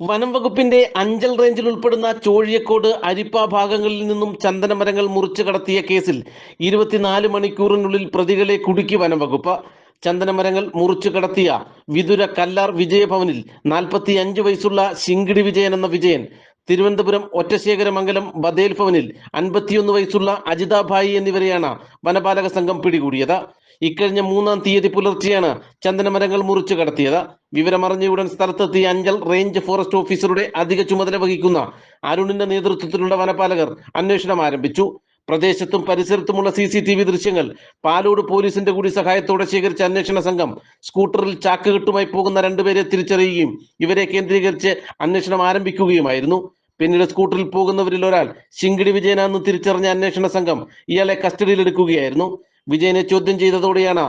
വനം വകുപ്പിന്റെ അഞ്ചൽ റേഞ്ചിൽ ഉൾപ്പെടുന്ന ചോഴിയക്കോട് അരിപ്പ ഭാഗങ്ങളിൽ നിന്നും ചന്ദനമരങ്ങൾ മുറിച്ചു കടത്തിയ കേസിൽ 24 മണിക്കൂറിനുള്ളിൽ പ്രതികളെ കുടുക്കി വനം വകുപ്പ്. ചന്ദനമരങ്ങൾ മുറിച്ചു കടത്തിയ വിതുര കല്ലാർ വിജയഭവനിൽ 45 വയസ്സുള്ള ശിങ്കിടി വിജയൻ എന്ന വിജയൻ, തിരുവനന്തപുരം ഒറ്റശേഖരമംഗലം ബദേൽ ഭവനിൽ 51 വയസ്സുള്ള അജിതാഭായി എന്നിവരെയാണ് വനപാലക സംഘം പിടികൂടിയത്. ഇക്കഴിഞ്ഞ 3-ാം തീയതി പുലർച്ചെയാണ് ചന്ദനമരങ്ങൾ മുറിച്ചു കടത്തിയത്. വിവരമറിഞ്ഞയുടൻ സ്ഥലത്തെത്തിയ അഞ്ചൽ റേഞ്ച് ഫോറസ്റ്റ് ഓഫീസറുടെ അധിക ചുമതല വഹിക്കുന്ന അരുണിന്റെ നേതൃത്വത്തിലുള്ള വനപാലകർ അന്വേഷണം ആരംഭിച്ചു. പ്രദേശത്തും പരിസരത്തുമുള്ള CCTV ദൃശ്യങ്ങൾ പാലോട് പോലീസിന്റെ കൂടി സഹായത്തോടെ ശേഖരിച്ച അന്വേഷണ സംഘം സ്കൂട്ടറിൽ ചാക്കുകെട്ടുമായി പോകുന്ന 2 പേരെ തിരിച്ചറിയുകയും ഇവരെ കേന്ദ്രീകരിച്ച് അന്വേഷണം ആരംഭിക്കുകയുമായിരുന്നു. പിന്നീട് സ്കൂട്ടറിൽ പോകുന്നവരിൽ ഒരാൾ ശിങ്കിടി വിജയനാണെന്ന് തിരിച്ചറിഞ്ഞ അന്വേഷണ സംഘം ഇയാളെ കസ്റ്റഡിയിലെടുക്കുകയായിരുന്നു. വിജയനെ ചോദ്യം ചെയ്തതോടെയാണ്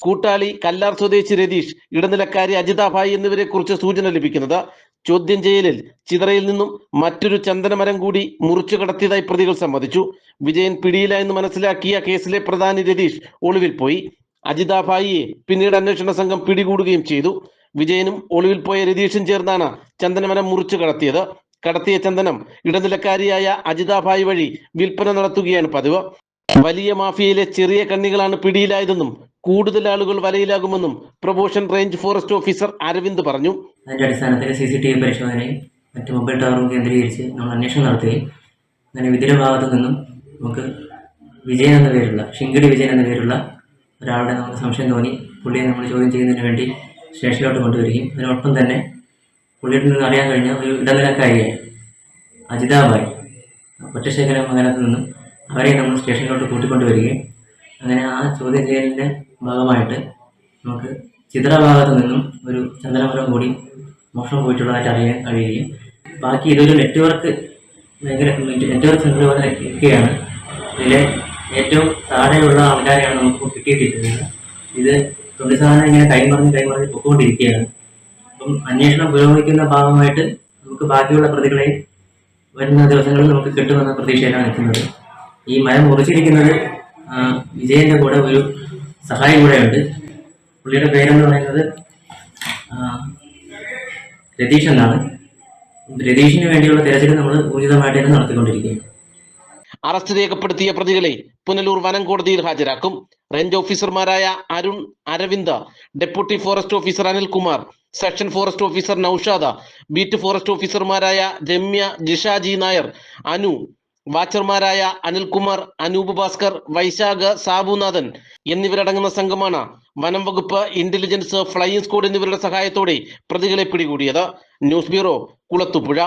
കൂട്ടാളി കല്ലാർ സ്വദേശി രതീഷ്, ഇടനിലക്കാരി അജിതാഭായി എന്നിവരെ കുറിച്ച് സൂചന ലഭിക്കുന്നത്. ചോദ്യം ചെയ്യലിൽ ചിതറയിൽ നിന്നും മറ്റൊരു ചന്ദനമരം കൂടി മുറിച്ചു കടത്തിയതായി പ്രതികൾ സമ്മതിച്ചു. വിജയൻ പിടിയിലായെന്ന് മനസ്സിലാക്കിയ കേസിലെ പ്രധാനി രതീഷ് ഒളിവിൽ പോയി. അജിതാഭായിയെ പിന്നീട് അന്വേഷണ സംഘം പിടികൂടുകയും ചെയ്തു. വിജയനും ഒളിവിൽ പോയ രതീഷും ചേർന്നാണ് ചന്ദനമരം മുറിച്ചു കടത്തിയത്. കടത്തിയ ചന്ദനം ഇടനിലക്കാരിയായ അജിതാഭായി വഴി വിൽപ്പന നടത്തുകയാണ് പതിവ്. വലിയ മാഫിയയിലെ ചെറിയ കണ്ണികളാണ് പിടിയിലായതെന്നും കൂടുതൽ ആളുകൾ വലയിലാകുമെന്നും promotion range forest officer Aravind പറഞ്ഞു. അതിന്റെ അടിസ്ഥാനത്തിൽ CCTV പരിശോധനയും മറ്റ് മൊബൈൽ ടവറും കേന്ദ്രീകരിച്ച് നമ്മൾ അന്വേഷണം നടത്തുകയും അങ്ങനെ വിതുര ഭാഗത്തു നിന്നും നമുക്ക് വിജയൻ എന്ന പേരുള്ള ശിങ്കിടി വിജയൻ എന്ന പേരുള്ള ഒരാളുടെ നമുക്ക് സംശയം തോന്നി. പുള്ളിയെ നമ്മൾ ചോദ്യം ചെയ്യുന്നതിന് വേണ്ടി സ്റ്റേഷനിലോട്ട് കൊണ്ടുവരികയും അതിനൊപ്പം തന്നെ പുള്ളിയിൽ നിന്ന് അറിയാൻ കഴിഞ്ഞ ഒരു ഇടനിലക്കാരിയായ അജിതാഭായി ഒറ്റശേഖരമംഗലത്ത് നിന്നും അവരെ നമ്മൾ സ്റ്റേഷനിലോട്ട് കൂട്ടിക്കൊണ്ടുവരികയും അങ്ങനെ ആ ചോദ്യം ചെയ്യലിൻ്റെ ഭാഗമായിട്ട് നമുക്ക് ചിതറ ഭാഗത്ത് നിന്നും ഒരു ചന്ദനമരം കൂടി മോഷണം പോയിട്ടുള്ളതായിട്ട് അറിയാൻ കഴിയുകയും ബാക്കി ഇതൊരു നെറ്റ്വർക്ക് സെൻറ്റർ പോലെ ഇരിക്കുകയാണ്. ഇതിലെ ഏറ്റവും താഴെയുള്ള ആൾക്കാരെയാണ് നമുക്ക് കിട്ടിയിട്ടിരിക്കുന്നത്. ഇത് തൊണ്ടി സാധനം ഇങ്ങനെ കൈമറിഞ്ഞ് പൊക്കോണ്ടിരിക്കുകയാണ്. അപ്പം അന്വേഷണം പുരോഗമിക്കുന്ന ഭാഗമായിട്ട് നമുക്ക് ബാക്കിയുള്ള പ്രതികളെ വരുന്ന ദിവസങ്ങളിൽ നമുക്ക് കിട്ടുമെന്ന പ്രതീക്ഷയിലാണ് നിൽക്കുന്നത്. ഈ മരം മുറിച്ചിരിക്കുന്നത് വിജയന്റെ കൂടെ ഒരു സഹായി കൂടെയുണ്ട്. പുള്ളിയുടെ പേരെന്ന് പറയുന്നത് രതീഷ് എന്നാണ്. രതീഷിന് വേണ്ടിയുള്ള തെരച്ചിൽ നമ്മൾ ഊർജിതമായിട്ട് തന്നെ നടത്തിക്കൊണ്ടിരിക്കുകയാണ്. അറസ്റ്റ് രേഖപ്പെടുത്തിയ പ്രതികളെ പുനലൂർ വനം കോടതിയിൽ ഹാജരാക്കും. റേഞ്ച് ഓഫീസർമാരായ Arun, Aravind, deputy forest officer Anilkumar, section forest officer Naushad, beat forest ഓഫീസർമാരായ രമ്യ, ജിഷാജി നായർ, അനു, വാച്ചർമാരായ അനിൽകുമാർ, അനൂപ് ഭാസ്കർ, വൈശാഖ്, സാബുനാഥൻ എന്നിവരടങ്ങുന്ന സംഘമാണ് വനം വകുപ്പ്, ഇന്റലിജൻസ്, ഫ്ലൈയിങ് സ്ക്വാഡ് എന്നിവരുടെ സഹായത്തോടെ പ്രതികളെ പിടികൂടിയത്. News bureau, Kulathupuzha.